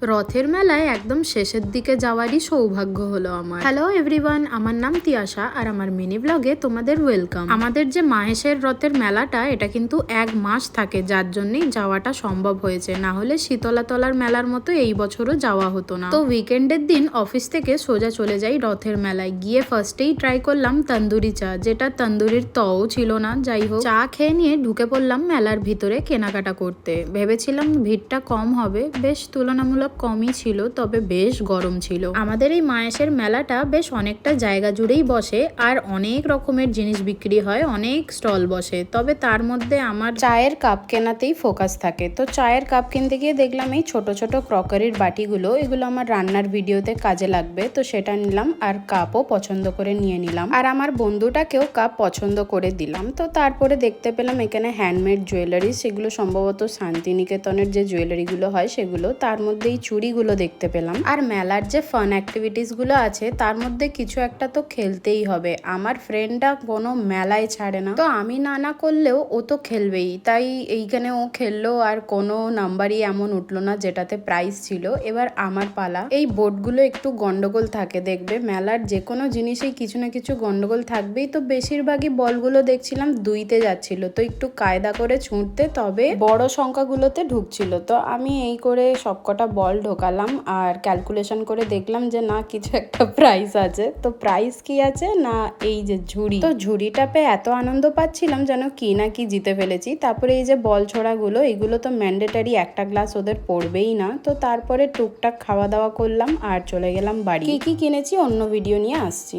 রথের মেলায় একদম শেষের দিকে যাওয়ারই সৌভাগ্য হলো আমার। হ্যালো এভরিওয়ান, আমার নাম তিয়াশা আর আমার মিনি ব্লগে তোমাদের ওয়েলকাম। আমাদের যে মাহেশের রথের মেলাটা এটা কিন্তু 1 মাস থাকে, যার জন্যই যাওয়াটা সম্ভব হয়েছে, না হলে শীতলাতলার মেলার মতো এই বছরও যাওয়া হতো না। তো উইকেন্ডের দিন অফিস থেকে সোজা চলে যাই রথের মেলায়। গিয়ে ফার্স্টেই ট্রাই করলাম তন্দুরি চা, যেটা তন্দুরির তও ছিল না। যাই হোক, চা খেয়ে নিয়ে ঢুকে পড়লাম মেলার ভিতরে কেনাকাটা করতে। ভেবেছিলাম ভিড়টা কম হবে, বেশ তুলনামূলক কমই ছিল, তবে বেশ গরম ছিল। আমাদের এই মাহেশের মেলাটা বেশ অনেকটা জায়গা জুড়েই বসে আর অনেক রকমের জিনিস বিক্রি হয়, অনেক স্টল বসে। তবে তার মধ্যে আমার চায়ের কাপ কেনাতেই ফোকাস থাকে। তো চায়ের কাপ কিনতে গিয়ে দেখলাম এই ছোট ছোট ক্রকারির বাটিগুলো, এগুলো আমার রান্নার ভিডিওতে কাজে লাগবে, তো সেটা নিলাম। আর কাপও পছন্দ করে নিয়ে নিলাম, আর আমার বন্ধুটাকেও কাপ পছন্দ করে দিলাম। তো তারপরে দেখতে পেলাম এখানে হ্যান্ডমেড জুয়েলারি, সেগুলো সম্ভবত শান্তিনিকেতনের যে জুয়েলারিগুলো হয় সেগুলো। তার মধ্যেই চুড়িগুলো দেখতে পেলাম। আর মেলার যে ফান অ্যাক্টিভিটিস গুলো আছে তার মধ্যে কিছু একটা তো খেলতেই হবে। আমার ফ্রেন্ডটা কোনো মেলায় ছাড়ে না, তো আমি না করলেও ও তো খেলবেই। তাই এইখানে ও খেললো আর কোনো নাম্বারই এমন উঠলো না যেটাতে প্রাইজ ছিল। এবার আমার পালা। এই বোর্ডগুলো একটু গন্ডগোল থাকে, দেখবে মেলার যে কোনো জিনিসেই কিছু না কিছু গন্ডগোল থাকবেই। তো বেশিরভাগই বলগুলো দেখছিলাম 2তে যাচ্ছিল, তো একটু কায়দা করে ছুঁড়তে তবে বড় সংখ্যাগুলোতে ঢুকছিল। তো আমি এই করে সবকটা বল ঢোকালাম আর ক্যালকুলেশন করে দেখলাম যে না, কিছু একটা প্রাইস আছে। তো প্রাইস কি আছে না, এই যে ঝুড়ি। তো ঝুড়িটা পেয়ে এত আনন্দ পাচ্ছিলাম যেন কি না কি জিতে ফেলেছি। তারপরে এই যে বল ছোড়াগুলো, এগুলো তো ম্যান্ডেটারি, একটা গ্লাস ওদের পড়বেই না। তো তারপরে টুকটাক খাওয়া দাওয়া করলাম আর চলে গেলাম বাড়ি। কি কিনেছি অন্য ভিডিও নিয়ে আসছি।